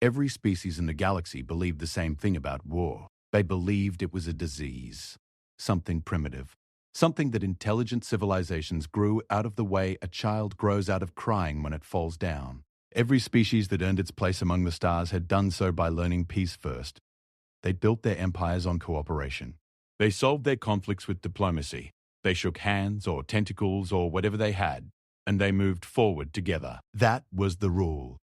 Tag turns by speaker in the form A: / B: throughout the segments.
A: Every species in the galaxy believed the same thing about war. They believed it was a disease, something primitive, something that intelligent civilizations grew out of the way a child grows out of crying when it falls down. Every species that earned its place among the stars had done so by learning peace first. They built their empires on cooperation. They solved their conflicts with diplomacy. They shook hands or tentacles or whatever they had, and they moved forward together. That was the rule.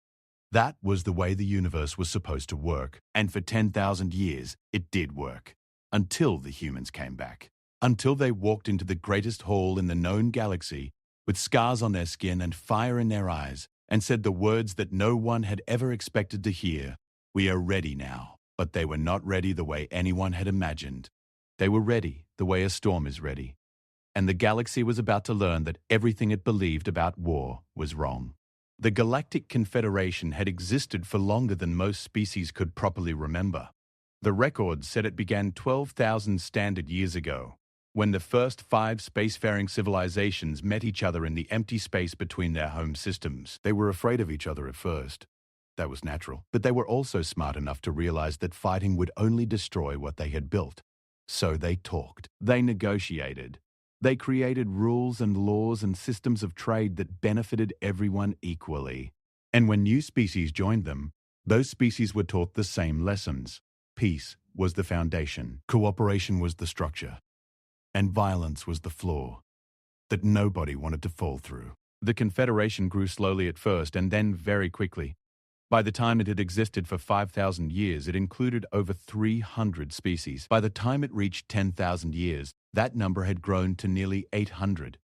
A: That was the way the universe was supposed to work. And for 10,000 years, it did work. Until the humans came back. Until they walked into the greatest hall in the known galaxy, with scars on their skin and fire in their eyes, and said the words that no one had ever expected to hear. We are ready now. But they were not ready the way anyone had imagined. They were ready the way a storm is ready. And the galaxy was about to learn that everything it believed about war was wrong. The Galactic Confederation had existed for longer than most species could properly remember. The records said it began 12,000 standard years ago, when the first 5 spacefaring civilizations met each other in the empty space between their home systems. They were afraid of each other at first. That was natural. But they were also smart enough to realize that fighting would only destroy what they had built. So they talked. They negotiated. They created rules and laws and systems of trade that benefited everyone equally. And when new species joined them, those species were taught the same lessons. Peace was the foundation. Cooperation was the structure. And violence was the flaw that nobody wanted to fall through. The Confederation grew slowly at first and then very quickly. By the time it had existed for 5,000 years, it included over 300 species. By the time it reached 10,000 years, that number had grown to nearly 800.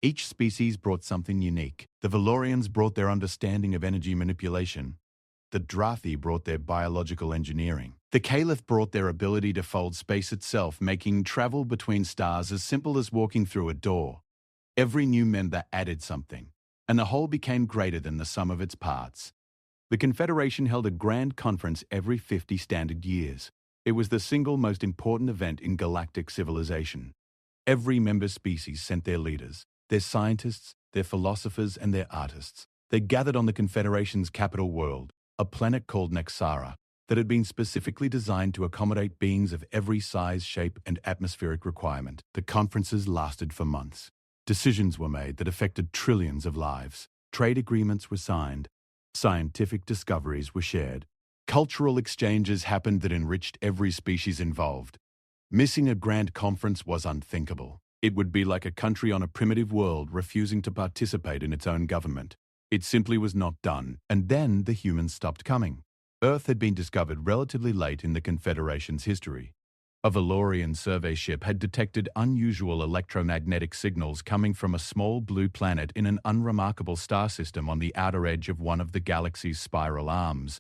A: Each species brought something unique. The Valorians brought their understanding of energy manipulation. The Drathi brought their biological engineering. The Caliph brought their ability to fold space itself, making travel between stars as simple as walking through a door. Every new member added something, and the whole became greater than the sum of its parts. The Confederation held a grand conference every 50 standard years. It was the single most important event in galactic civilization. Every member species sent their leaders, their scientists, their philosophers, and their artists. They gathered on the Confederation's capital world, a planet called Nexara, that had been specifically designed to accommodate beings of every size, shape, and atmospheric requirement. The conferences lasted for months. Decisions were made that affected trillions of lives. Trade agreements were signed. Scientific discoveries were shared. Cultural exchanges happened that enriched every species involved. Missing a grand conference was unthinkable. It would be like a country on a primitive world refusing to participate in its own government. It simply was not done, and then the humans stopped coming. Earth had been discovered relatively late in the Confederation's history. A Valorian survey ship had detected unusual electromagnetic signals coming from a small blue planet in an unremarkable star system on the outer edge of one of the galaxy's spiral arms.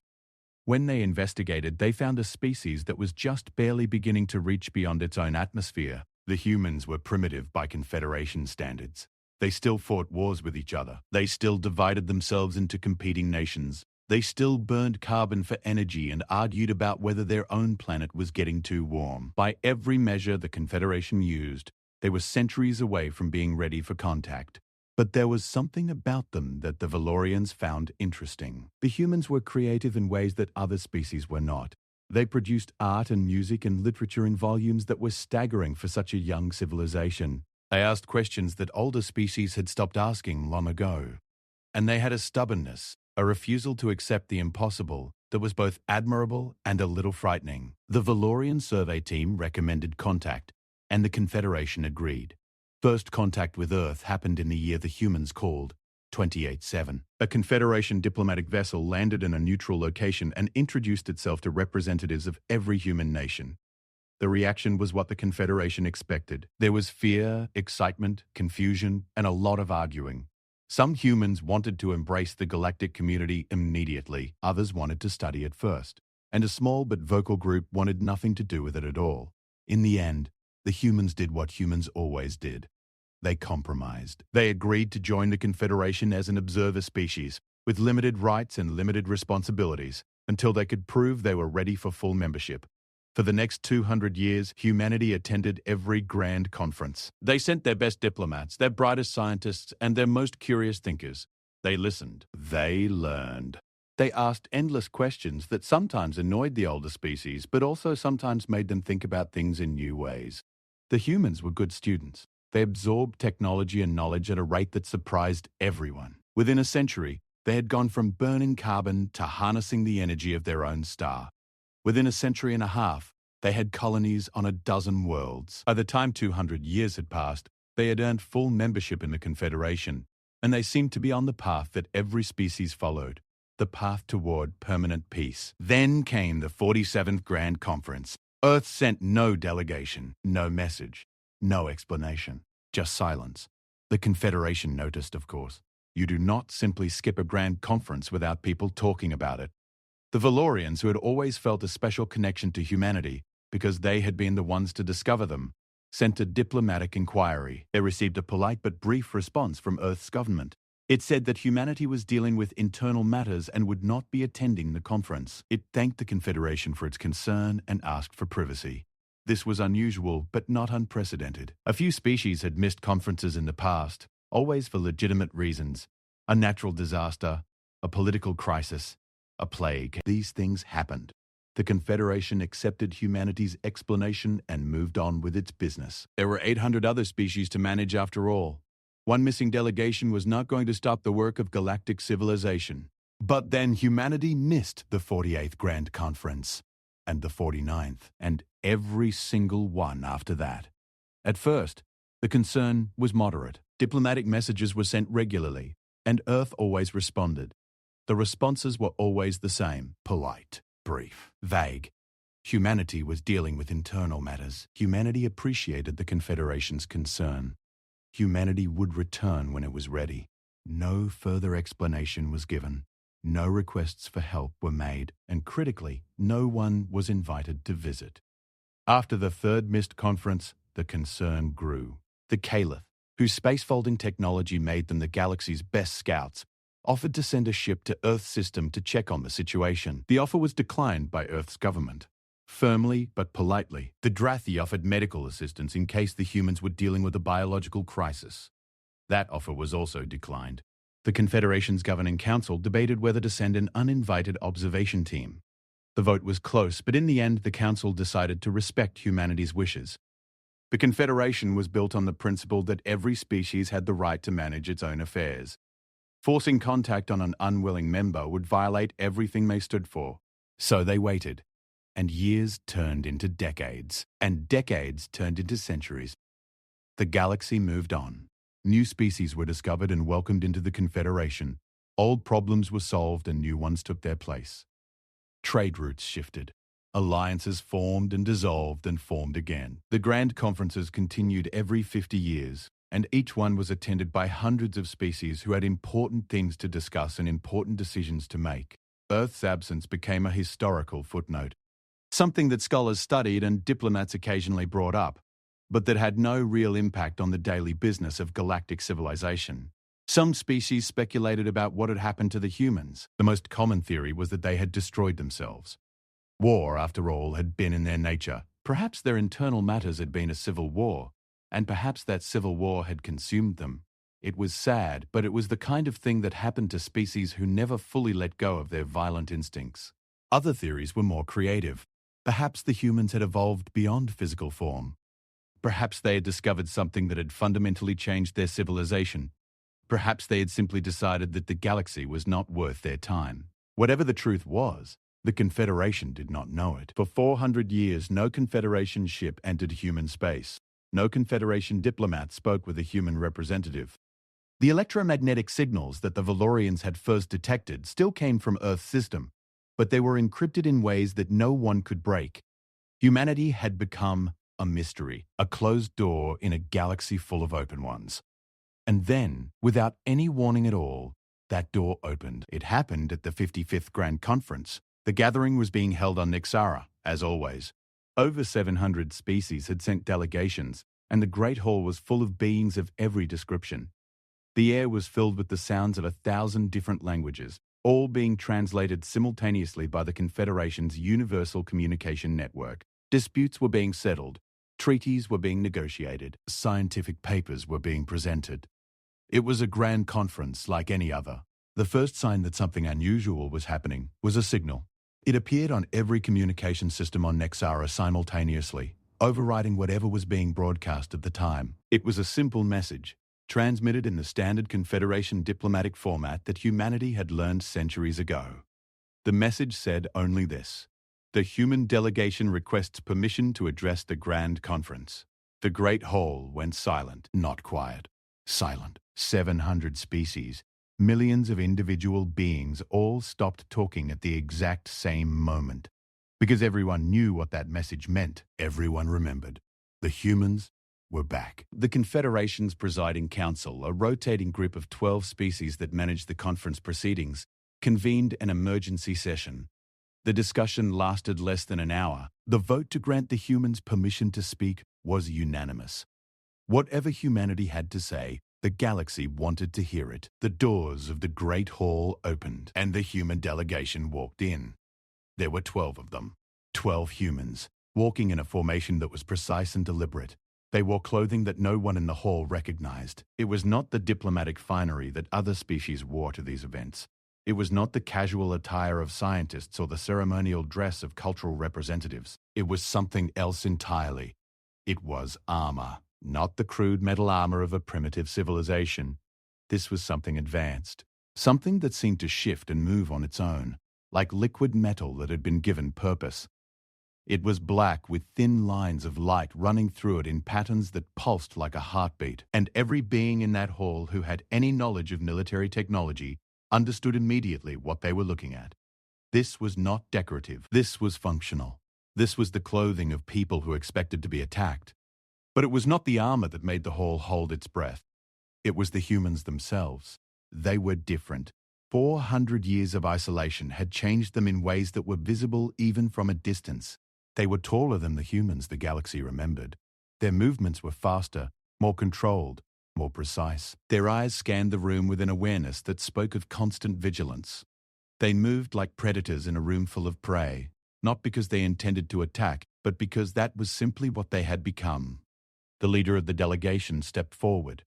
A: When they investigated, they found a species that was just barely beginning to reach beyond its own atmosphere. The humans were primitive by Confederation standards. They still fought wars with each other. They still divided themselves into competing nations. They still burned carbon for energy and argued about whether their own planet was getting too warm. By every measure the Confederation used, they were centuries away from being ready for contact. But there was something about them that the Valorians found interesting. The humans were creative in ways that other species were not. They produced art and music and literature in volumes that were staggering for such a young civilization. They asked questions that older species had stopped asking long ago. And they had a stubbornness, a refusal to accept the impossible that was both admirable and a little frightening. The Valorian survey team recommended contact, and the Confederation agreed. First contact with Earth happened in the year the humans called 28-7. A Confederation diplomatic vessel landed in a neutral location and introduced itself to representatives of every human nation. The reaction was what the Confederation expected. There was fear, excitement, confusion, and a lot of arguing. Some humans wanted to embrace the galactic community immediately. Others wanted to study it first. And a small but vocal group wanted nothing to do with it at all. In the end, the humans did what humans always did. They compromised. They agreed to join the Confederation as an observer species, with limited rights and limited responsibilities, until they could prove they were ready for full membership. For the next 200 years, humanity attended every grand conference. They sent their best diplomats, their brightest scientists, and their most curious thinkers. They listened. They learned. They asked endless questions that sometimes annoyed the older species, but also sometimes made them think about things in new ways. The humans were good students. They absorbed technology and knowledge at a rate that surprised everyone. Within a century, they had gone from burning carbon to harnessing the energy of their own star. Within a century and a half, they had colonies on a dozen worlds. By the time 200 years had passed, they had earned full membership in the Confederation, and they seemed to be on the path that every species followed, the path toward permanent peace. Then came the 47th Grand Conference. Earth sent no delegation, no message, no explanation, just silence. The Confederation noticed, of course. You do not simply skip a Grand Conference without people talking about it. The Valorians, who had always felt a special connection to humanity because they had been the ones to discover them, sent a diplomatic inquiry. They received a polite but brief response from Earth's government. It said that humanity was dealing with internal matters and would not be attending the conference. It thanked the Confederation for its concern and asked for privacy. This was unusual, but not unprecedented. A few species had missed conferences in the past, always for legitimate reasons. A natural disaster, a political crisis, a plague. These things happened. The Confederation accepted humanity's explanation and moved on with its business. There were 800 other species to manage after all. One missing delegation was not going to stop the work of galactic civilization. But then humanity missed the 48th Grand Conference, and the 49th, and every single one after that. At first, the concern was moderate. Diplomatic messages were sent regularly, and Earth always responded. The responses were always the same: polite, brief, vague. Humanity was dealing with internal matters. Humanity appreciated the Confederation's concern. Humanity would return when it was ready. No further explanation was given. No requests for help were made, and critically, no one was invited to visit. After the third missed conference, the concern grew. The Caliph, whose space-folding technology made them the galaxy's best scouts, offered to send a ship to Earth's system to check on the situation. The offer was declined by Earth's government. Firmly but politely, the Drathi offered medical assistance in case the humans were dealing with a biological crisis. That offer was also declined. The Confederation's Governing Council debated whether to send an uninvited observation team. The vote was close, but in the end, the Council decided to respect humanity's wishes. The Confederation was built on the principle that every species had the right to manage its own affairs. Forcing contact on an unwilling member would violate everything they stood for. So they waited. And years turned into decades, and decades turned into centuries. The galaxy moved on. New species were discovered and welcomed into the Confederation. Old problems were solved and new ones took their place. Trade routes shifted. Alliances formed and dissolved and formed again. The grand conferences continued every 50 years, and each one was attended by hundreds of species who had important things to discuss and important decisions to make. Earth's absence became a historical footnote, something that scholars studied and diplomats occasionally brought up, but that had no real impact on the daily business of galactic civilization. Some species speculated about what had happened to the humans. The most common theory was that they had destroyed themselves. War, after all, had been in their nature. Perhaps their internal matters had been a civil war, and perhaps that civil war had consumed them. It was sad, but it was the kind of thing that happened to species who never fully let go of their violent instincts. Other theories were more creative. Perhaps the humans had evolved beyond physical form. Perhaps they had discovered something that had fundamentally changed their civilization. Perhaps they had simply decided that the galaxy was not worth their time. Whatever the truth was, the Confederation did not know it. For 400 years, no Confederation ship entered human space. No Confederation diplomat spoke with a human representative. The electromagnetic signals that the Valorians had first detected still came from Earth's system, but they were encrypted in ways that no one could break. Humanity had become a mystery, a closed door in a galaxy full of open ones. And then, without any warning at all, that door opened. It happened at the 55th Grand Conference. The gathering was being held on Nixara, as always. Over 700 species had sent delegations, and the Great Hall was full of beings of every description. The air was filled with the sounds of 1,000 different languages, all being translated simultaneously by the Confederation's Universal Communication Network. Disputes were being settled, treaties were being negotiated, scientific papers were being presented. It was a grand conference like any other. The first sign that something unusual was happening was a signal. It appeared on every communication system on Nexara simultaneously, overriding whatever was being broadcast at the time. It was a simple message, transmitted in the standard Confederation diplomatic format that humanity had learned centuries ago. The message said only this: the human delegation requests permission to address the Grand Conference. The Great Hall went silent, not quiet. Silent. 700 species, millions of individual beings all stopped talking at the exact same moment. Because everyone knew what that message meant, everyone remembered. The humans were back. The Confederation's presiding council, a rotating group of 12 species that managed the conference proceedings, convened an emergency session. The discussion lasted less than an hour. The vote to grant the humans permission to speak was unanimous. Whatever humanity had to say, the galaxy wanted to hear it. The doors of the Great Hall opened, and the human delegation walked in. There were 12 of them. 12 humans, walking in a formation that was precise and deliberate. They wore clothing that no one in the hall recognized. It was not the diplomatic finery that other species wore to these events. It was not the casual attire of scientists or the ceremonial dress of cultural representatives. It was something else entirely. It was armor. Not the crude metal armor of a primitive civilization. This was something advanced, something that seemed to shift and move on its own, like liquid metal that had been given purpose. It was black with thin lines of light running through it in patterns that pulsed like a heartbeat, and every being in that hall who had any knowledge of military technology understood immediately what they were looking at. This was not decorative. This was functional. This was the clothing of people who expected to be attacked. But it was not the armor that made the hall hold its breath. It was the humans themselves. They were different. 400 years of isolation had changed them in ways that were visible even from a distance. They were taller than the humans the galaxy remembered. Their movements were faster, more controlled, more precise. Their eyes scanned the room with an awareness that spoke of constant vigilance. They moved like predators in a room full of prey, not because they intended to attack, but because that was simply what they had become. The leader of the delegation stepped forward.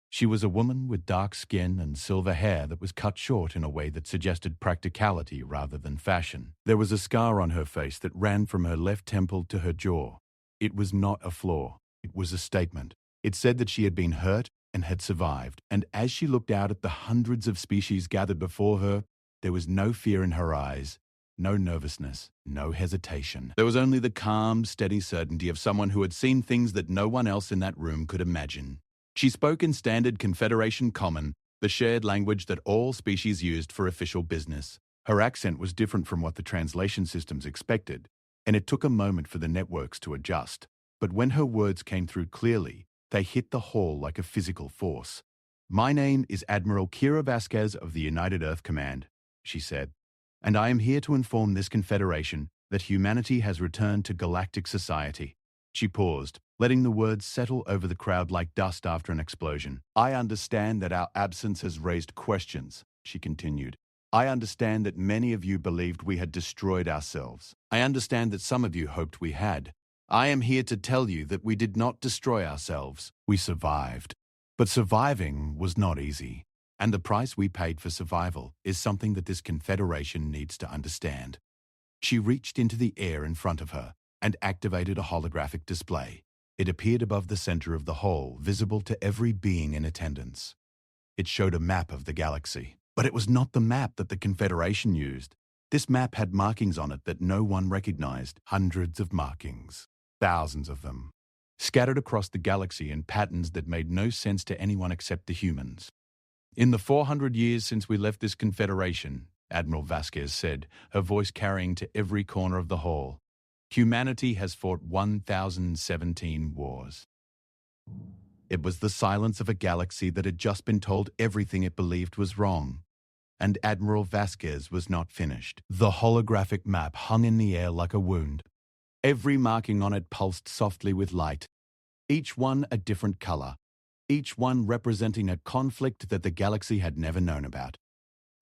A: She was a woman with dark skin and silver hair that was cut short in a way that suggested practicality rather than fashion. There was a scar on her face that ran from her left temple to her jaw. It was not a flaw. It was a statement. It said that she had been hurt and had survived, and as she looked out at the hundreds of species gathered before her, there was no fear in her eyes, no nervousness, no hesitation. There was only the calm, steady certainty of someone who had seen things that no one else in that room could imagine. She spoke in standard Confederation Common, the shared language that all species used for official business. Her accent was different from what the translation systems expected, and it took a moment for the networks to adjust. But when her words came through clearly, they hit the hall like a physical force. "My name is Admiral Kira Vasquez of the United Earth Command," she said, "and I am here to inform this Confederation that humanity has returned to galactic society." She paused, letting the words settle over the crowd like dust after an explosion. "I understand that our absence has raised questions," she continued. "I understand that many of you believed we had destroyed ourselves. I understand that some of you hoped we had. I am here to tell you that we did not destroy ourselves. We survived. But surviving was not easy. And the price we paid for survival is something that this Confederation needs to understand." She reached into the air in front of her and activated a holographic display. It appeared above the center of the hall, visible to every being in attendance. It showed a map of the galaxy. But it was not the map that the Confederation used. This map had markings on it that no one recognized. Hundreds of markings. Thousands of them. Scattered across the galaxy in patterns that made no sense to anyone except the humans. "In the 400 years since we left this Confederation," Admiral Vasquez said, her voice carrying to every corner of the hall, "humanity has fought 1,017 wars." It was the silence of a galaxy that had just been told everything it believed was wrong. And Admiral Vasquez was not finished. The holographic map hung in the air like a wound. Every marking on it pulsed softly with light, each one a different color, each one representing a conflict that the galaxy had never known about.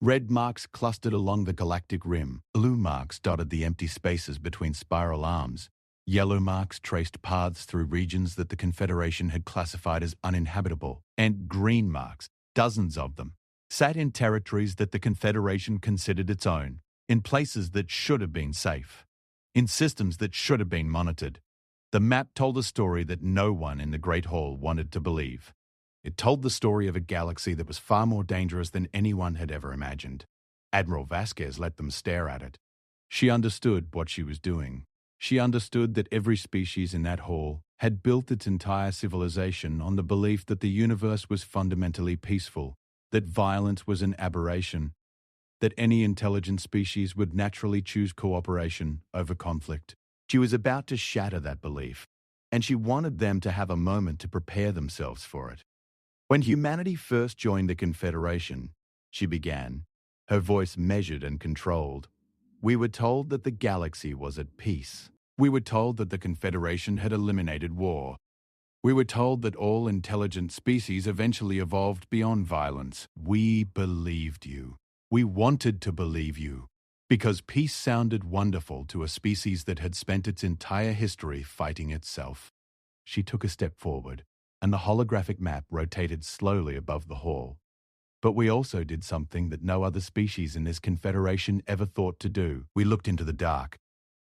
A: Red marks clustered along the galactic rim. Blue marks dotted the empty spaces between spiral arms. Yellow marks traced paths through regions that the Confederation had classified as uninhabitable. And green marks, dozens of them, sat in territories that the Confederation considered its own, in places that should have been safe, in systems that should have been monitored. The map told a story that no one in the Great Hall wanted to believe. It told the story of a galaxy that was far more dangerous than anyone had ever imagined. Admiral Vasquez let them stare at it. She understood what she was doing. She understood that every species in that hall had built its entire civilization on the belief that the universe was fundamentally peaceful, that violence was an aberration, that any intelligent species would naturally choose cooperation over conflict. She was about to shatter that belief, and she wanted them to have a moment to prepare themselves for it. When humanity first joined the Confederation, she began, her voice measured and controlled. We were told that the galaxy was at peace. We were told that the Confederation had eliminated war. We were told that all intelligent species eventually evolved beyond violence. We believed you. We wanted to believe you, because peace sounded wonderful to a species that had spent its entire history fighting itself. She took a step forward, and the holographic map rotated slowly above the hall. But we also did something that no other species in this confederation ever thought to do. We looked into the dark.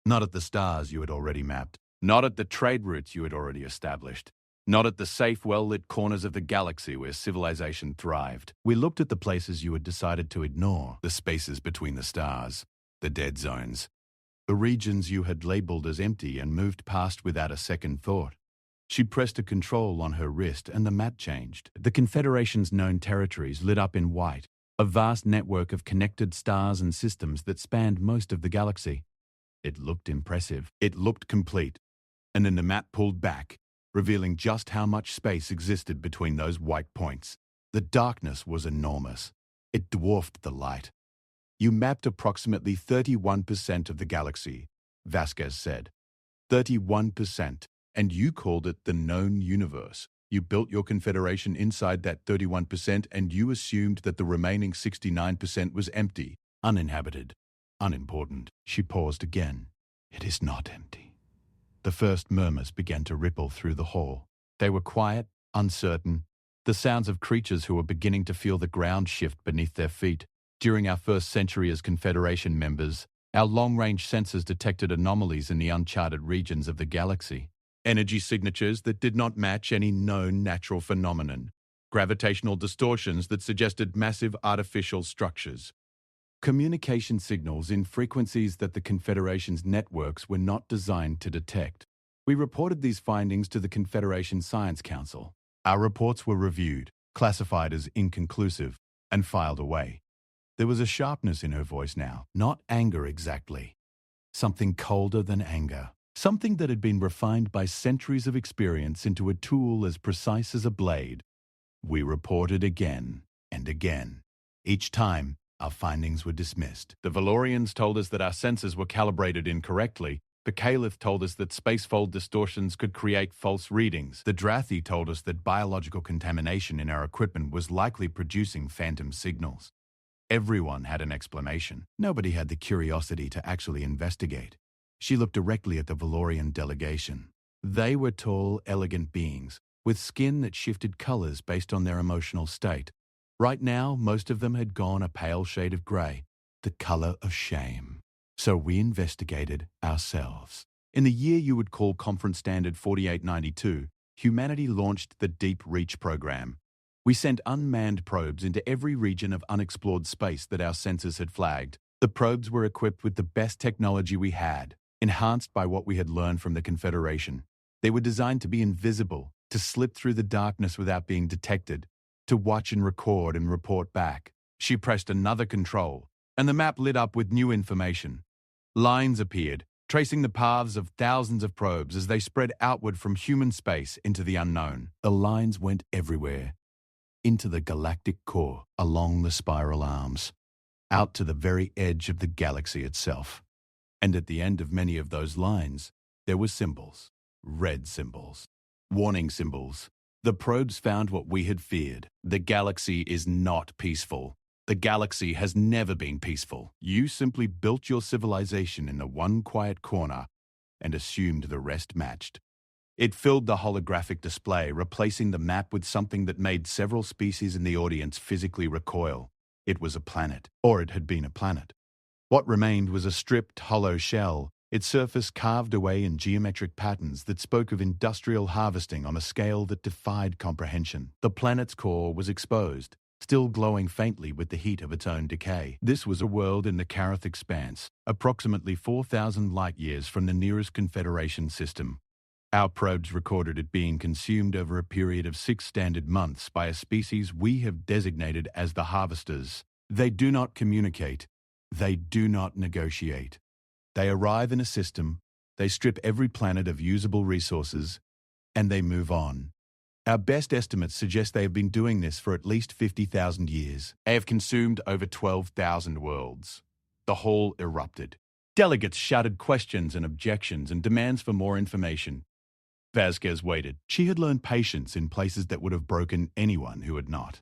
A: Not at the stars you had already mapped. Not at the trade routes you had already established. Not at the safe, well-lit corners of the galaxy where civilization thrived. We looked at the places you had decided to ignore. The spaces between the stars. The dead zones. The regions you had labeled as empty and moved past without a second thought. She pressed a control on her wrist and the map changed. The Confederation's known territories lit up in white, a vast network of connected stars and systems that spanned most of the galaxy. It looked impressive. It looked complete. And then the map pulled back, revealing just how much space existed between those white points. The darkness was enormous. It dwarfed the light. You mapped approximately 31% of the galaxy, Vasquez said. 31%. And you called it the known universe. You built your confederation inside that 31% and you assumed that the remaining 69% was empty, uninhabited, unimportant. She paused again. It is not empty. The first murmurs began to ripple through the hall. They were quiet, uncertain, the sounds of creatures who were beginning to feel the ground shift beneath their feet. During our first century as Confederation members, our long-range sensors detected anomalies in the uncharted regions of the galaxy. Energy signatures that did not match any known natural phenomenon. Gravitational distortions that suggested massive artificial structures. Communication signals in frequencies that the Confederation's networks were not designed to detect. We reported these findings to the Confederation Science Council. Our reports were reviewed, classified as inconclusive, and filed away. There was a sharpness in her voice now, not anger exactly. Something colder than anger. Something that had been refined by centuries of experience into a tool as precise as a blade. We reported again and again. Each time, our findings were dismissed. The Valorians told us that our sensors were calibrated incorrectly. The Caliph told us that spacefold distortions could create false readings. The Drathi told us that biological contamination in our equipment was likely producing phantom signals. Everyone had an explanation. Nobody had the curiosity to actually investigate. She looked directly at the Valorian delegation. They were tall, elegant beings, with skin that shifted colors based on their emotional state. Right now, most of them had gone a pale shade of gray, the color of shame. So we investigated ourselves. In the year you would call Conference Standard 4892, humanity launched the Deep Reach program. We sent unmanned probes into every region of unexplored space that our sensors had flagged. The probes were equipped with the best technology we had, enhanced by what we had learned from the Confederation. They were designed to be invisible, to slip through the darkness without being detected, to watch and record and report back. She pressed another control, and the map lit up with new information. Lines appeared, tracing the paths of thousands of probes as they spread outward from human space into the unknown. The lines went everywhere, into the galactic core, along the spiral arms, out to the very edge of the galaxy itself. And at the end of many of those lines, there were symbols, red symbols, warning symbols. The probes found what we had feared. The galaxy is not peaceful. The galaxy has never been peaceful. You simply built your civilization in the one quiet corner and assumed the rest matched. It filled the holographic display, replacing the map with something that made several species in the audience physically recoil. It was a planet, or it had been a planet. What remained was a stripped, hollow shell, its surface carved away in geometric patterns that spoke of industrial harvesting on a scale that defied comprehension. The planet's core was exposed, still glowing faintly with the heat of its own decay. This was a world in the Carath Expanse, approximately 4,000 light-years from the nearest Confederation system. Our probes recorded it being consumed over a period of 6 standard months by a species we have designated as the Harvesters. They do not communicate. They do not negotiate. They arrive in a system, they strip every planet of usable resources, and they move on. Our best estimates suggest they have been doing this for at least 50,000 years. They have consumed over 12,000 worlds. The hall erupted. Delegates shouted questions and objections and demands for more information. Vasquez waited. She had learned patience in places that would have broken anyone who had not.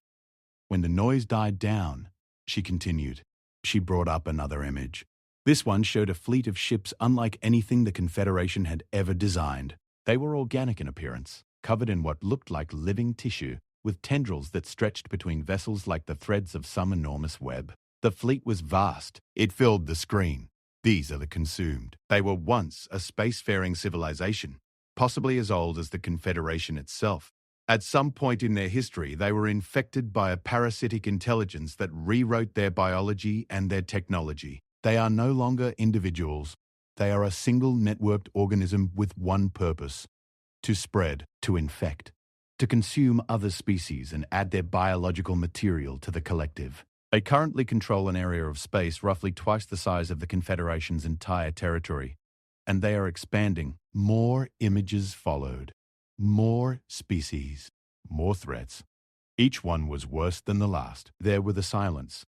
A: When the noise died down, she continued. She brought up another image. This one showed a fleet of ships unlike anything the Confederation had ever designed. They were organic in appearance, covered in what looked like living tissue, with tendrils that stretched between vessels like the threads of some enormous web. The fleet was vast. It filled the screen. These are the consumed. They were once a spacefaring civilization, possibly as old as the Confederation itself. At some point in their history, they were infected by a parasitic intelligence that rewrote their biology and their technology. They are no longer individuals. They are a single networked organism with one purpose: to spread, to infect, to consume other species and add their biological material to the collective. They currently control an area of space roughly twice the size of the Confederation's entire territory, and they are expanding. More images followed. More species. More threats. Each one was worse than the last. There were the Silents,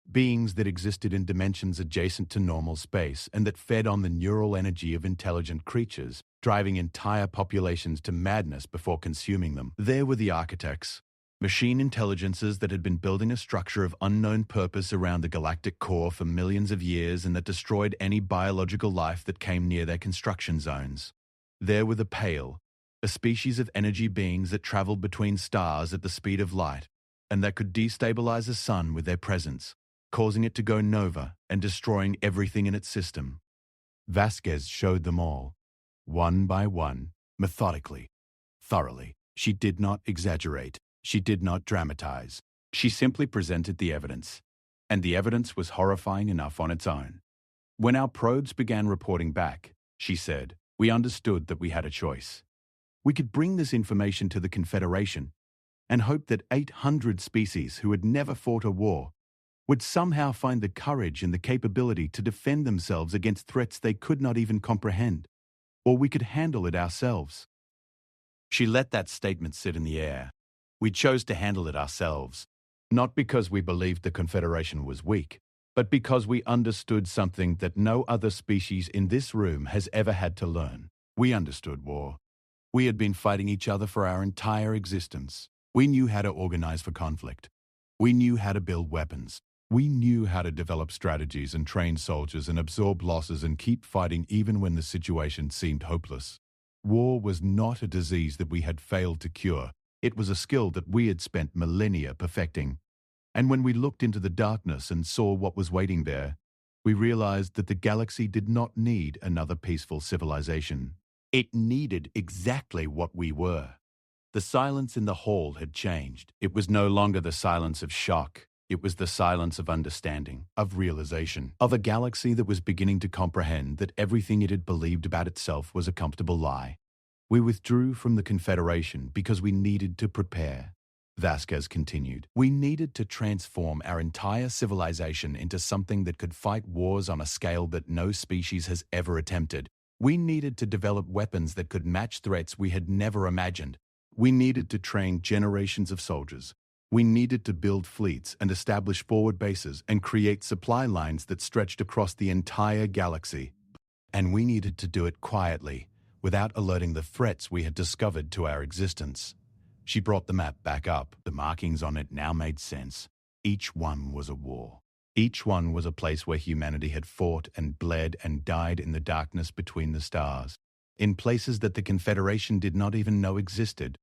A: beings that existed in dimensions adjacent to normal space and that fed on the neural energy of intelligent creatures, driving entire populations to madness before consuming them. There were the Architects, machine intelligences that had been building a structure of unknown purpose around the galactic core for millions of years and that destroyed any biological life that came near their construction zones. There were the Pale, a species of energy beings that traveled between stars at the speed of light and that could destabilize a sun with their presence, causing it to go nova and destroying everything in its system. Vasquez showed them all, one by one, methodically, thoroughly. She did not exaggerate. She did not dramatize. She simply presented the evidence, and the evidence was horrifying enough on its own. When our probes began reporting back, she said, we understood that we had a choice. We could bring this information to the Confederation and hope that 800 species who had never fought a war would somehow find the courage and the capability to defend themselves against threats they could not even comprehend, or we could handle it ourselves. She let that statement sit in the air. We chose to handle it ourselves, not because we believed the Confederation was weak, but because we understood something that no other species in this room has ever had to learn. We understood war. We had been fighting each other for our entire existence. We knew how to organize for conflict. We knew how to build weapons. We knew how to develop strategies and train soldiers and absorb losses and keep fighting even when the situation seemed hopeless. War was not a disease that we had failed to cure. It was a skill that we had spent millennia perfecting. And when we looked into the darkness and saw what was waiting there, we realized that the galaxy did not need another peaceful civilization. It needed exactly what we were. The silence in the hall had changed. It was no longer the silence of shock. It was the silence of understanding, of realization, of a galaxy that was beginning to comprehend that everything it had believed about itself was a comfortable lie. We withdrew from the Confederation because we needed to prepare. Vasquez continued. We needed to transform our entire civilization into something that could fight wars on a scale that no species has ever attempted. We needed to develop weapons that could match threats we had never imagined. We needed to train generations of soldiers. We needed to build fleets and establish forward bases and create supply lines that stretched across the entire galaxy. And we needed to do it quietly, without alerting the threats we had discovered to our existence. She brought the map back up. The markings on it now made sense. Each one was a war. Each one was a place where humanity had fought and bled and died in the darkness between the stars. in places that the Confederation did not even know existed.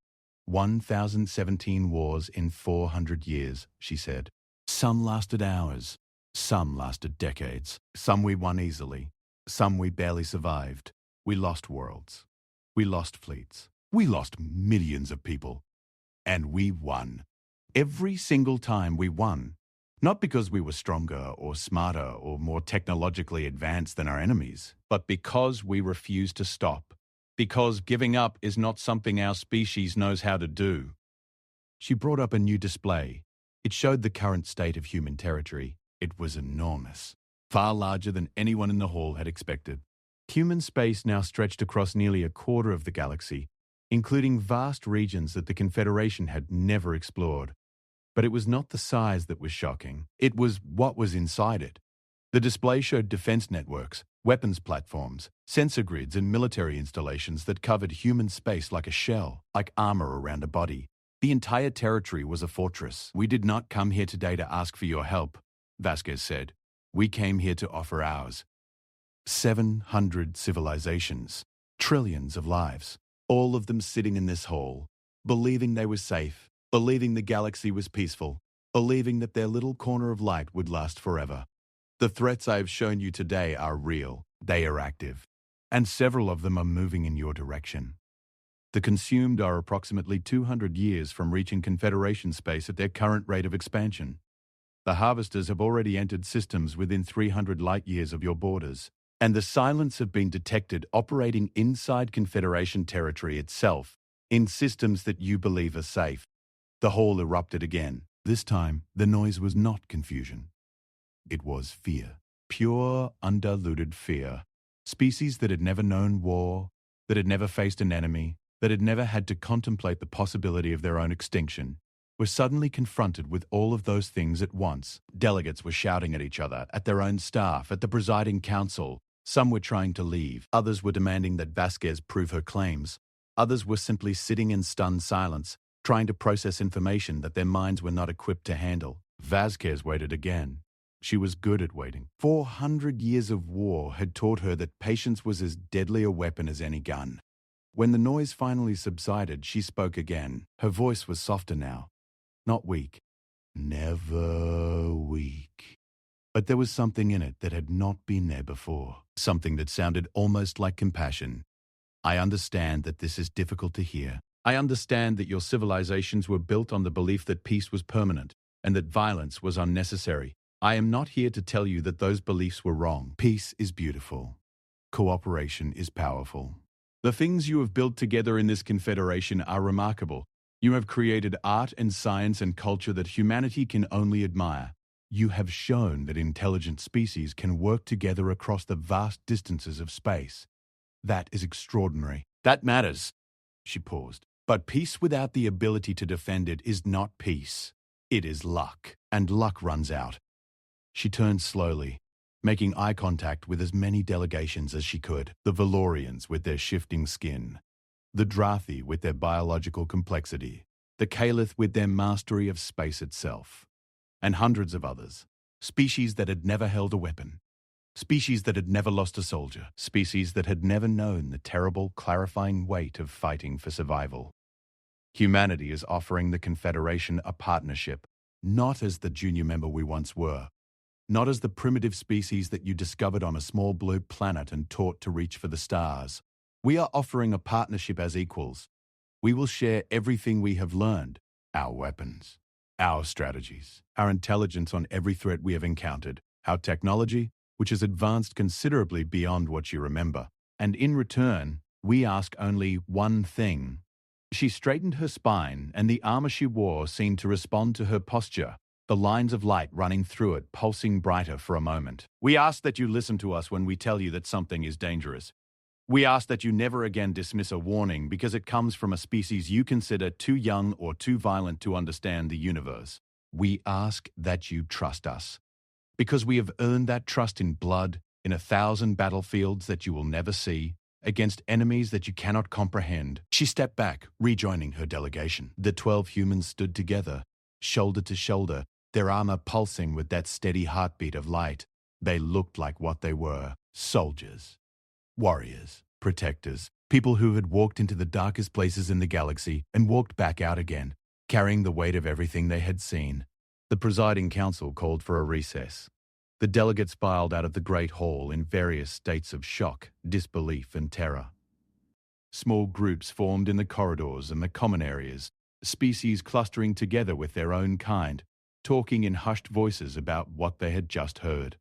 A: 1,017 wars in 400 years, she said. Some lasted hours, some lasted decades. Some we won easily, some we barely survived. We lost worlds. We lost fleets. We lost millions of people. And we won. Every single time we won. Not because we were stronger or smarter or more technologically advanced than our enemies, but because we refused to stop. Because giving up is not something our species knows how to do. She brought up a new display. It showed the current state of human territory. It was enormous, far larger than anyone in the hall had expected. Human space now stretched across nearly a quarter of the galaxy, including vast regions that the Confederation had never explored. But it was not the size that was shocking. It was what was inside it. The display showed defense networks, weapons platforms, sensor grids and military installations that covered human space like a shell, like armor around a body. The entire territory was a fortress. We did not come here today to ask for your help, Vasquez said. We came here to offer ours. 700 civilizations, trillions of lives, all of them sitting in this hall, believing they were safe, believing the galaxy was peaceful, believing that their little corner of light would last forever. The threats I have shown you today are real, they are active, and several of them are moving in your direction. The consumed are approximately 200 years from reaching Confederation space at their current rate of expansion. The harvesters have already entered systems within 300 light-years of your borders, and the silence have been detected operating inside Confederation territory itself, in systems that you believe are safe. The hall erupted again. This time, the noise was not confusion. It was fear. Pure, undiluted fear. Species that had never known war, that had never faced an enemy, that had never had to contemplate the possibility of their own extinction, were suddenly confronted with all of those things at once. Delegates were shouting at each other, at their own staff, at the presiding council. Some were trying to leave. Others were demanding that Vasquez prove her claims. Others were simply sitting in stunned silence, trying to process information that their minds were not equipped to handle. Vasquez waited again. She was good at waiting. 400 years of war had taught her that patience was as deadly a weapon as any gun. When the noise finally subsided, she spoke again. Her voice was softer now. Not weak. Never weak. But there was something in it that had not been there before. Something that sounded almost like compassion. I understand that this is difficult to hear. I understand that your civilizations were built on the belief that peace was permanent and that violence was unnecessary. I am not here to tell you that those beliefs were wrong. Peace is beautiful. Cooperation is powerful. The things you have built together in this confederation are remarkable. You have created art and science and culture that humanity can only admire. You have shown that intelligent species can work together across the vast distances of space. That is extraordinary. That matters. She paused. But peace without the ability to defend it is not peace. It is luck, and luck runs out. She turned slowly, making eye contact with as many delegations as she could. The Valorians with their shifting skin, the Drathi with their biological complexity, the Caliph with their mastery of space itself, and hundreds of others, species that had never held a weapon, species that had never lost a soldier, species that had never known the terrible, clarifying weight of fighting for survival. Humanity is offering the Confederation a partnership, not as the junior member we once were, not as the primitive species that you discovered on a small blue planet and taught to reach for the stars. We are offering a partnership as equals. We will share everything we have learned, our weapons, our strategies, our intelligence on every threat we have encountered, our technology, which has advanced considerably beyond what you remember. And in return, we ask only one thing. She straightened her spine, and the armor she wore seemed to respond to her posture, the lines of light running through it pulsing brighter for a moment. We ask that you listen to us when we tell you that something is dangerous. We ask that you never again dismiss a warning because it comes from a species you consider too young or too violent to understand the universe. We ask that you trust us, because we have earned that trust in blood, in 1,000 battlefields that you will never see, against enemies that you cannot comprehend. She stepped back, rejoining her delegation. The 12 humans stood together, shoulder to shoulder, their armor pulsing with that steady heartbeat of light. They looked like what they were: soldiers, warriors, protectors. People who had walked into the darkest places in the galaxy and walked back out again, carrying the weight of everything they had seen. The presiding council called for a recess. The delegates filed out of the Great Hall in various states of shock, disbelief, and terror. Small groups formed in the corridors and the common areas, species clustering together with their own kind, talking in hushed voices about what they had just heard.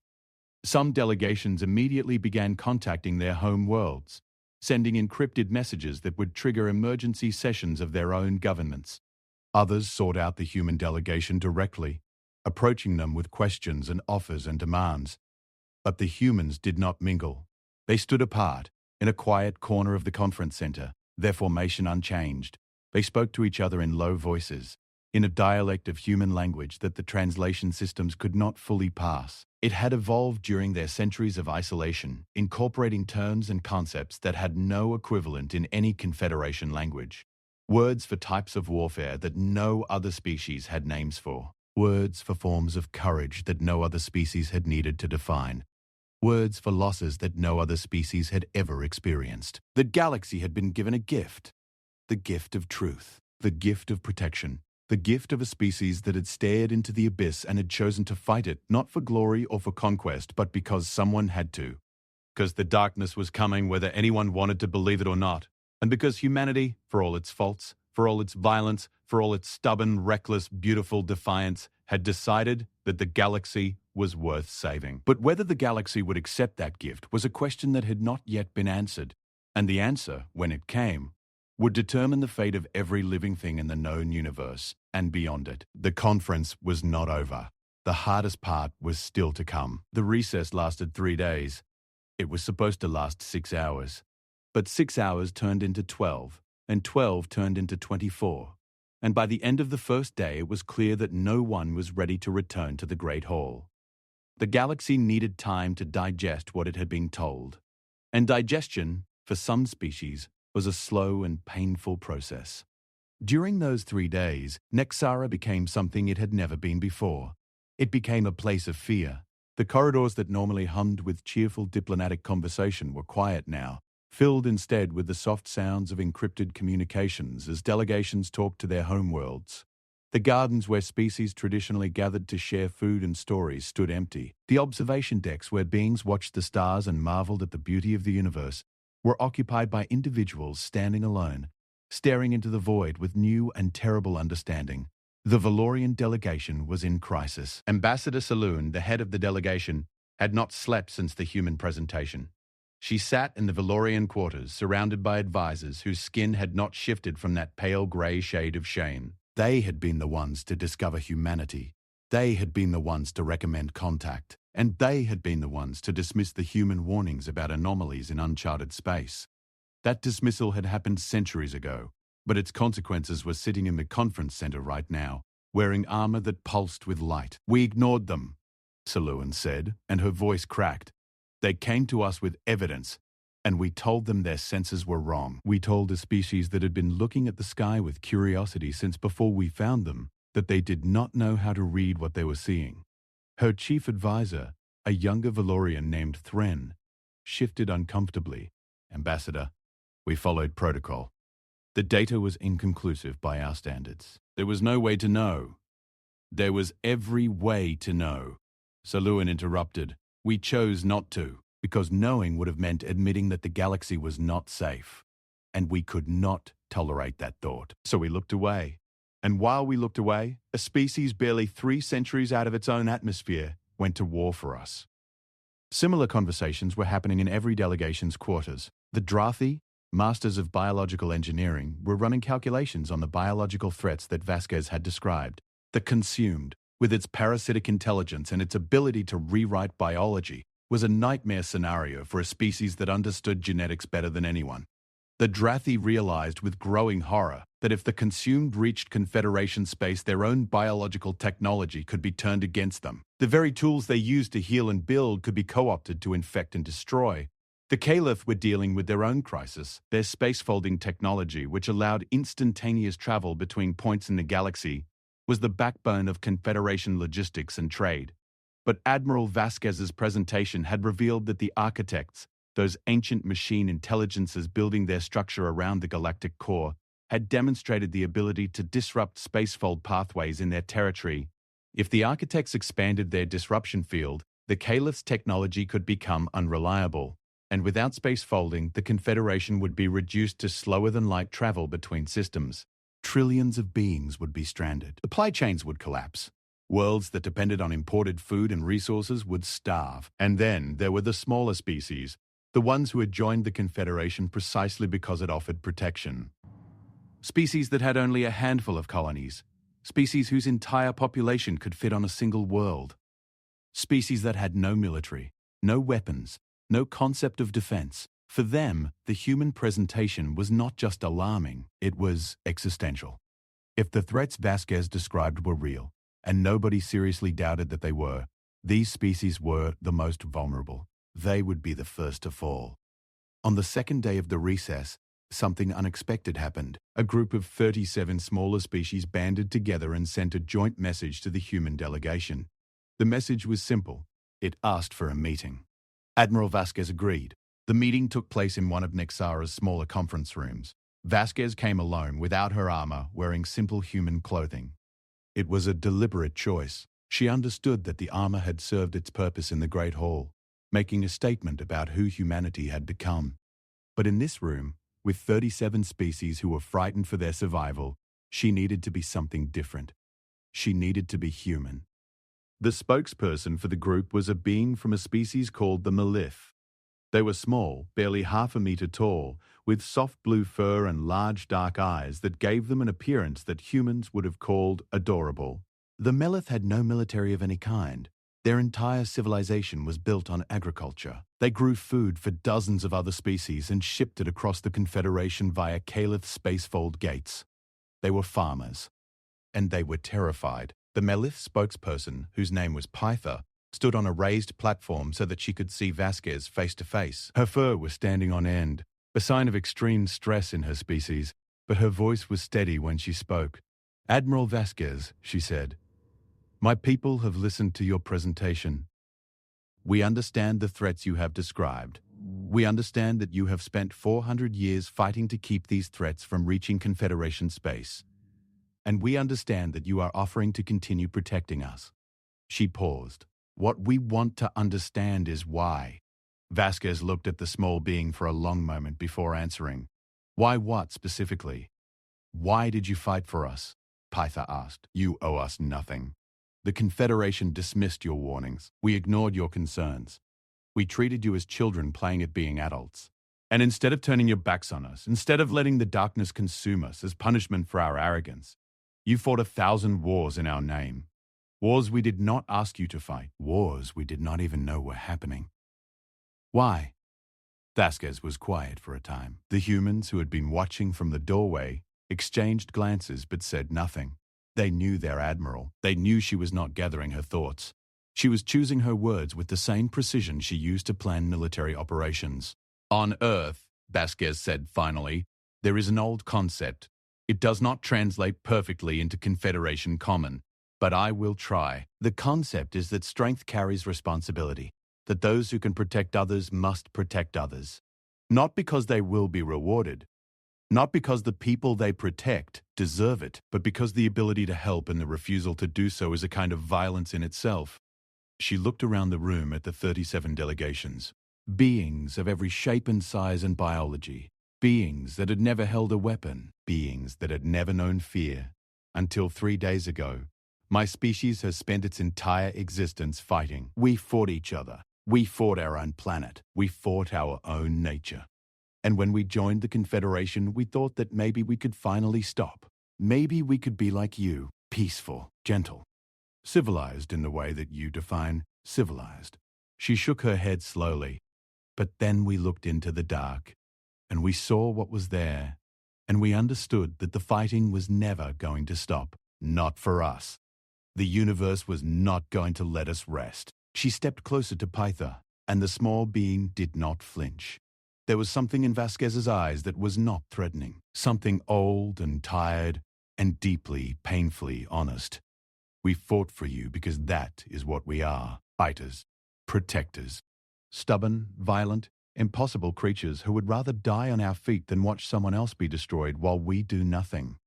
A: Some delegations immediately began contacting their home worlds, sending encrypted messages that would trigger emergency sessions of their own governments. Others sought out the human delegation directly, approaching them with questions and offers and demands. But the humans did not mingle. They stood apart, in a quiet corner of the conference center, their formation unchanged. They spoke to each other in low voices, in a dialect of human language that the translation systems could not fully pass. It had evolved during their centuries of isolation, incorporating terms and concepts that had no equivalent in any Confederation language. Words for types of warfare that no other species had names for. Words for forms of courage that no other species had needed to define. Words for losses that no other species had ever experienced. The galaxy had been given a gift. The gift of truth. The gift of protection. The gift of a species that had stared into the abyss and had chosen to fight it, not for glory or for conquest, but because someone had to. Because the darkness was coming whether anyone wanted to believe it or not. And because humanity, for all its faults, for all its violence, for all its stubborn, reckless, beautiful defiance, had decided that the galaxy was worth saving. But whether the galaxy would accept that gift was a question that had not yet been answered. And the answer, when it came, would determine the fate of every living thing in the known universe and beyond it. The conference was not over. The hardest part was still to come. The recess lasted 3 days. It was supposed to last 6 hours. But 6 hours turned into 12, and 12 turned into 24. And by the end of the first day, it was clear that no one was ready to return to the Great Hall. The galaxy needed time to digest what it had been told. And digestion, for some species, was a slow and painful process. During those 3 days, Nexara became something it had never been before. It became a place of fear. The corridors that normally hummed with cheerful diplomatic conversation were quiet now, filled instead with the soft sounds of encrypted communications as delegations talked to their homeworlds. The gardens where species traditionally gathered to share food and stories stood empty. The observation decks where beings watched the stars and marveled at the beauty of the universe were occupied by individuals standing alone, staring into the void with new and terrible understanding. The Valorian delegation was in crisis. Ambassador Saloon, the head of the delegation, had not slept since the human presentation. She sat in the Valorian quarters, surrounded by advisors whose skin had not shifted from that pale grey shade of shame. They had been the ones to discover humanity. They had been the ones to recommend contact. And they had been the ones to dismiss the human warnings about anomalies in uncharted space. That dismissal had happened centuries ago, but its consequences were sitting in the conference center right now, wearing armor that pulsed with light. "We ignored them," Saloon said, and her voice cracked. "They came to us with evidence, and we told them their senses were wrong. We told a species that had been looking at the sky with curiosity since before we found them that they did not know how to read what they were seeing." Her chief advisor, a younger Valorian named Thren, shifted uncomfortably. "Ambassador, we followed protocol. The data was inconclusive by our standards. There was no way to know." "There was every way to know," Saloon interrupted. "We chose not to, because knowing would have meant admitting that the galaxy was not safe. And we could not tolerate that thought. So we looked away. And while we looked away, a species barely 3 centuries out of its own atmosphere went to war for us." Similar conversations were happening in every delegation's quarters. The Drathi, masters of biological engineering, were running calculations on the biological threats that Vasquez had described. The Consumed, with its parasitic intelligence and its ability to rewrite biology, was a nightmare scenario for a species that understood genetics better than anyone. The Drathi realized with growing horror that if the Consumed reached Confederation space, their own biological technology could be turned against them. The very tools they used to heal and build could be co-opted to infect and destroy. The Caliph were dealing with their own crisis, their space-folding technology, which allowed instantaneous travel between points in the galaxy, was the backbone of Confederation logistics and trade. But Admiral Vasquez's presentation had revealed that the architects, those ancient machine intelligences building their structure around the galactic core, had demonstrated the ability to disrupt spacefold pathways in their territory. If the architects expanded their disruption field, the Caliph's technology could become unreliable, and without spacefolding, the Confederation would be reduced to slower-than-light travel between systems. Trillions of beings would be stranded. Supply chains would collapse. Worlds that depended on imported food and resources would starve. And then there were the smaller species, the ones who had joined the Confederation precisely because it offered protection. Species that had only a handful of colonies. Species whose entire population could fit on a single world. Species that had no military, no weapons, no concept of defense. For them, the human presentation was not just alarming, it was existential. If the threats Vasquez described were real, and nobody seriously doubted that they were, these species were the most vulnerable. They would be the first to fall. On the second day of the recess, something unexpected happened. A group of 37 smaller species banded together and sent a joint message to the human delegation. The message was simple. It asked for a meeting. Admiral Vasquez agreed. The meeting took place in one of Nexara's smaller conference rooms. Vasquez came alone, without her armor, wearing simple human clothing. It was a deliberate choice. She understood that the armor had served its purpose in the Great Hall, making a statement about who humanity had become. But in this room, with 37 species who were frightened for their survival, she needed to be something different. She needed to be human. The spokesperson for the group was a being from a species called the Malith. They were small, barely half a meter tall, with soft blue fur and large dark eyes that gave them an appearance that humans would have called adorable. The Melith had no military of any kind. Their entire civilization was built on agriculture. They grew food for dozens of other species and shipped it across the Confederation via Caliph spacefold gates. They were farmers. And they were terrified. The Melith spokesperson, whose name was Pytha, stood on a raised platform so that she could see Vasquez face to face. Her fur was standing on end, a sign of extreme stress in her species, but her voice was steady when she spoke. "Admiral Vasquez," she said, "my people have listened to your presentation. We understand the threats you have described. We understand that you have spent 400 years fighting to keep these threats from reaching Confederation space. And we understand that you are offering to continue protecting us." She paused. "What we want to understand is why." Vasquez looked at the small being for a long moment before answering. "Why what specifically?" "Why did you fight for us?" Pytha asked. "You owe us nothing. The Confederation dismissed your warnings. We ignored your concerns. We treated you as children playing at being adults. And instead of turning your backs on us, instead of letting the darkness consume us as punishment for our arrogance, you fought 1,000 wars in our name. Wars we did not ask you to fight. Wars we did not even know were happening. Why?" Vasquez was quiet for a time. The humans who had been watching from the doorway exchanged glances but said nothing. They knew their admiral. They knew she was not gathering her thoughts. She was choosing her words with the same precision she used to plan military operations. "On Earth," Vasquez said finally, "there is an old concept. It does not translate perfectly into Confederation common, but I will try. The concept is that strength carries responsibility, that those who can protect others must protect others. Not because they will be rewarded, not because the people they protect deserve it, but because the ability to help and the refusal to do so is a kind of violence in itself." She looked around the room at the 37 delegations. Beings of every shape and size and biology. Beings that had never held a weapon. Beings that had never known fear. Until 3 days ago, my species has spent its entire existence fighting. We fought each other. We fought our own planet. We fought our own nature. And when we joined the Confederation, we thought that maybe we could finally stop. Maybe we could be like you, peaceful, gentle, civilized in the way that you define civilized. She shook her head slowly. But then we looked into the dark, and we saw what was there, and we understood that the fighting was never going to stop. Not for us. The universe was not going to let us rest. She stepped closer to Pytha, and the small being did not flinch. There was something in Vasquez's eyes that was not threatening, something old and tired and deeply, painfully honest. "We fought for you because that is what we are, fighters, protectors. Stubborn, violent, Impossible creatures who would rather die on our feet than watch someone else be destroyed while we do nothing.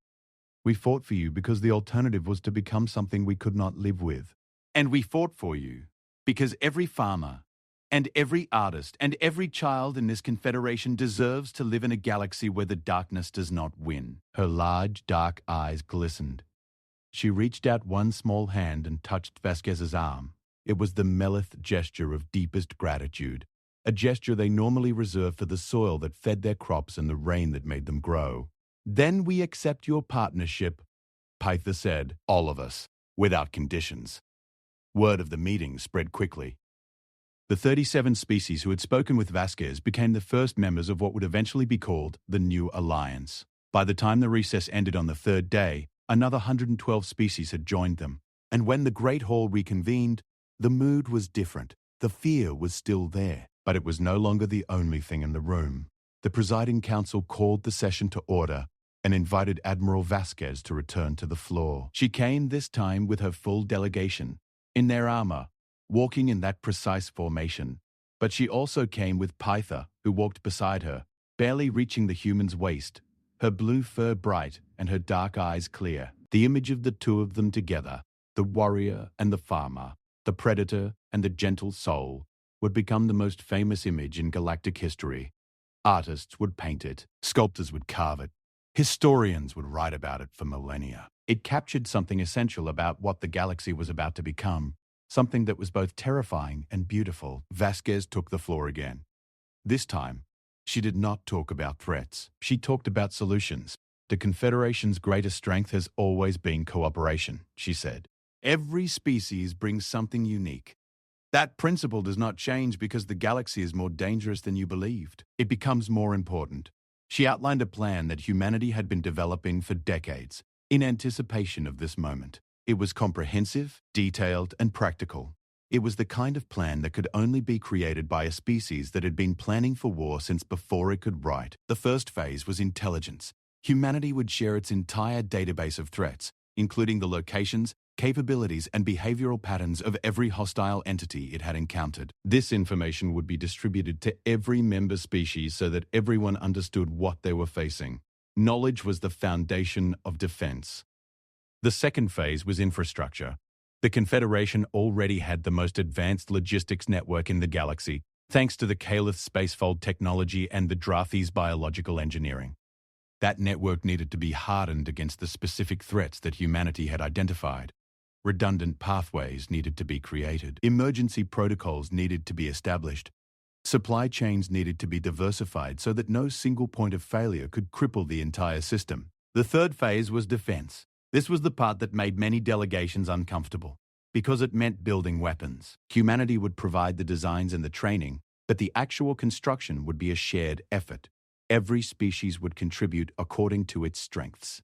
A: We fought for you because the alternative was to become something we could not live with. And we fought for you because every farmer and every artist and every child in this confederation deserves to live in a galaxy where the darkness does not win. Her large, dark eyes glistened. She reached out one small hand and touched Vasquez's arm. It was the Melith gesture of deepest gratitude, a gesture they normally reserve for the soil that fed their crops and the rain that made them grow. Then we accept your partnership, Pytha said, all of us, without conditions. Word of the meeting spread quickly. The 37 species who had spoken with Vasquez became the first members of what would eventually be called the New Alliance. By the time the recess ended on the third day, another 112 species had joined them. And when the Great Hall reconvened, the mood was different. The fear was still there, but it was no longer the only thing in the room. The presiding council called the session to order and invited Admiral Vasquez to return to the floor. She came this time with her full delegation, in their armor, walking in that precise formation. But she also came with Pytha, who walked beside her, barely reaching the human's waist, her blue fur bright and her dark eyes clear. The image of the two of them together, the warrior and the farmer, the predator and the gentle soul, would become the most famous image in galactic history. Artists would paint it, sculptors would carve it, historians would write about it for millennia. It captured something essential about what the galaxy was about to become, something that was both terrifying and beautiful. Vasquez took the floor again. This time, she did not talk about threats. She talked about solutions. The Confederation's greatest strength has always been cooperation, she said. Every species brings something unique. That principle does not change because the galaxy is more dangerous than you believed. It becomes more important. She outlined a plan that humanity had been developing for decades, in anticipation of this moment. It was comprehensive, detailed, and practical. It was the kind of plan that could only be created by a species that had been planning for war since before it could write. The first phase was intelligence. Humanity would share its entire database of threats, including the locations, capabilities, and behavioral patterns of every hostile entity it had encountered. This information would be distributed to every member species so that everyone understood what they were facing. Knowledge was the foundation of defense. The second phase was infrastructure. The Confederation already had the most advanced logistics network in the galaxy, thanks to the Calith spacefold technology and the Drathi's biological engineering. That network needed to be hardened against the specific threats that humanity had identified. Redundant pathways needed to be created. Emergency protocols needed to be established. Supply chains needed to be diversified so that no single point of failure could cripple the entire system. The third phase was defense. This was the part that made many delegations uncomfortable, because it meant building weapons. Humanity would provide the designs and the training, but the actual construction would be a shared effort. Every species would contribute according to its strengths.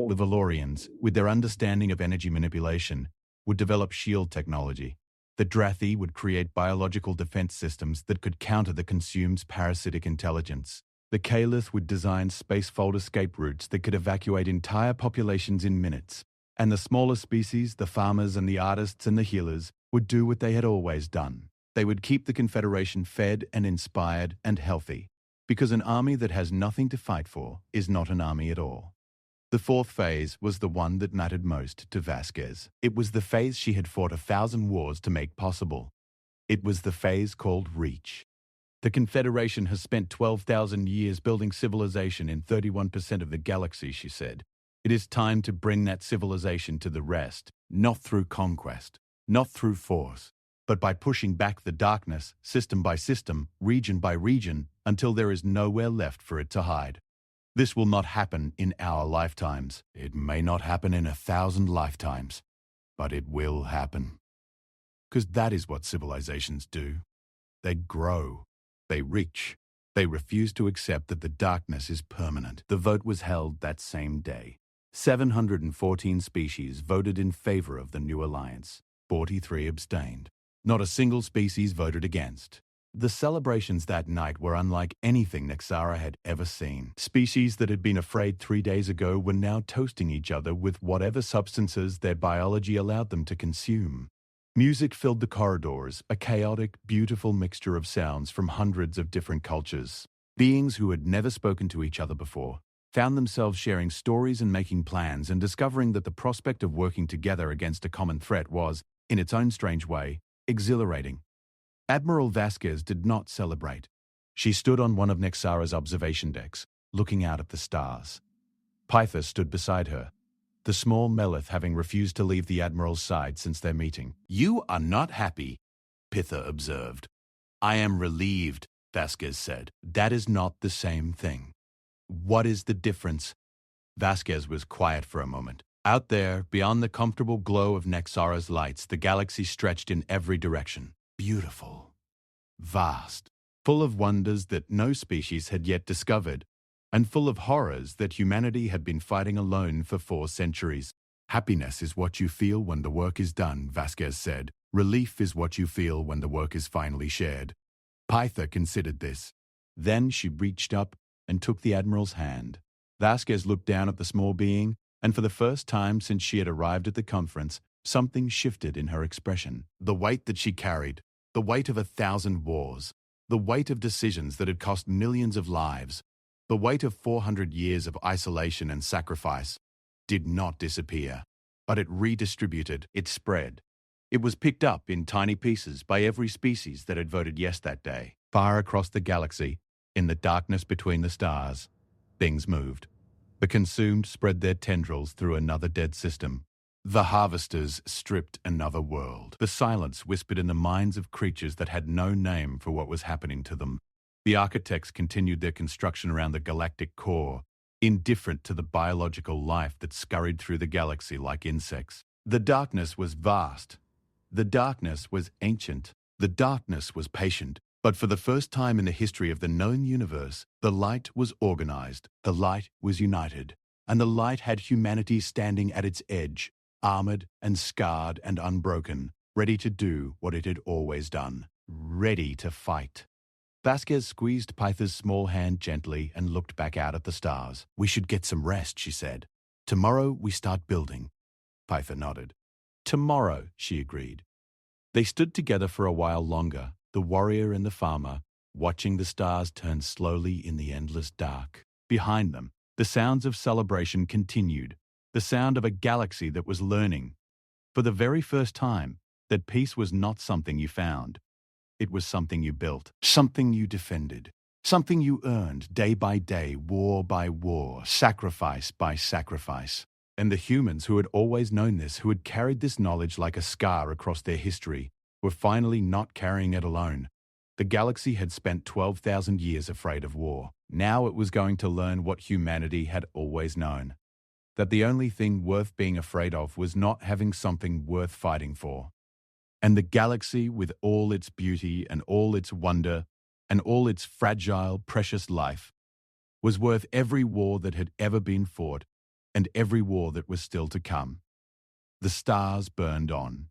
A: The Valorians, with their understanding of energy manipulation, would develop shield technology. The Drathi would create biological defense systems that could counter the consume's parasitic intelligence. The Calith would design spacefold escape routes that could evacuate entire populations in minutes. And the smaller species, the farmers and the artists and the healers, would do what they had always done. They would keep the Confederation fed and inspired and healthy, because an army that has nothing to fight for is not an army at all. The fourth phase was the one that mattered most to Vasquez. It was the phase she had fought 1,000 wars to make possible. It was the phase called Reach. The Confederation has spent 12,000 years building civilization in 31% of the galaxy, she said. It is time to bring that civilization to the rest, not through conquest, not through force, but by pushing back the darkness, system by system, region by region, until there is nowhere left for it to hide. This will not happen in our lifetimes. It may not happen in 1,000 lifetimes, but it will happen. Because that is what civilizations do. They grow. They reach. They refuse to accept that the darkness is permanent. The vote was held that same day. 714 species voted in favor of the new alliance. 43 abstained. Not a single species voted against. The celebrations that night were unlike anything Nexara had ever seen. Species that had been afraid 3 days ago were now toasting each other with whatever substances their biology allowed them to consume. Music filled the corridors, a chaotic, beautiful mixture of sounds from hundreds of different cultures. Beings who had never spoken to each other before found themselves sharing stories and making plans and discovering that the prospect of working together against a common threat was, in its own strange way, exhilarating. Admiral Vasquez did not celebrate. She stood on one of Nexara's observation decks, looking out at the stars. Pytha stood beside her, the small Melith having refused to leave the Admiral's side since their meeting. "You are not happy," Pitha observed. "I am relieved," Vasquez said. "That is not the same thing." "What is the difference?" Vasquez was quiet for a moment. Out there, beyond the comfortable glow of Nexara's lights, the galaxy stretched in every direction. Beautiful, vast, full of wonders that no species had yet discovered, and full of horrors that humanity had been fighting alone for 4 centuries. "Happiness is what you feel when the work is done," Vasquez said. "Relief is what you feel when the work is finally shared." Pytha considered this. Then she reached up and took the Admiral's hand. Vasquez looked down at the small being, and for the first time since she had arrived at the conference, something shifted in her expression. The weight that she carried, the weight of 1,000 wars, the weight of decisions that had cost millions of lives, the weight of 400 years of isolation and sacrifice, did not disappear, but it redistributed, it spread. It was picked up in tiny pieces by every species that had voted yes that day. Far across the galaxy, in the darkness between the stars, things moved. The consumed spread their tendrils through another dead system. The harvesters stripped another world. The silence whispered in the minds of creatures that had no name for what was happening to them. The architects continued their construction around the galactic core, indifferent to the biological life that scurried through the galaxy like insects. The darkness was vast. The darkness was ancient. The darkness was patient. But for the first time in the history of the known universe, the light was organized, the light was united, and the light had humanity standing at its edge, armored and scarred and unbroken, ready to do what it had always done, ready to fight. Vasquez squeezed Pytha's small hand gently and looked back out at the stars. "We should get some rest," she said. "Tomorrow we start building." Pytha nodded. "Tomorrow," she agreed. They stood together for a while longer, the warrior and the farmer, watching the stars turn slowly in the endless dark. Behind them, the sounds of celebration continued, the sound of a galaxy that was learning, for the very first time, that peace was not something you found. It was something you built, something you defended, something you earned day by day, war by war, sacrifice by sacrifice. And the humans who had always known this, who had carried this knowledge like a scar across their history, were finally not carrying it alone. The galaxy had spent 12,000 years afraid of war. Now it was going to learn what humanity had always known, that the only thing worth being afraid of was not having something worth fighting for. And the galaxy, with all its beauty and all its wonder and all its fragile, precious life, was worth every war that had ever been fought and every war that was still to come. The stars burned on.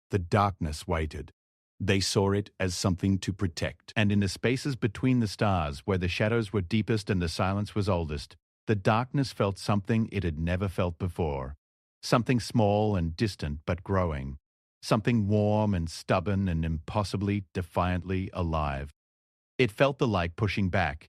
A: The darkness waited. They saw it as something to protect. And in the spaces between the stars, where the shadows were deepest and the silence was oldest, the darkness felt something it had never felt before. Something small and distant but growing. Something warm and stubborn and impossibly, defiantly alive. It felt the light pushing back,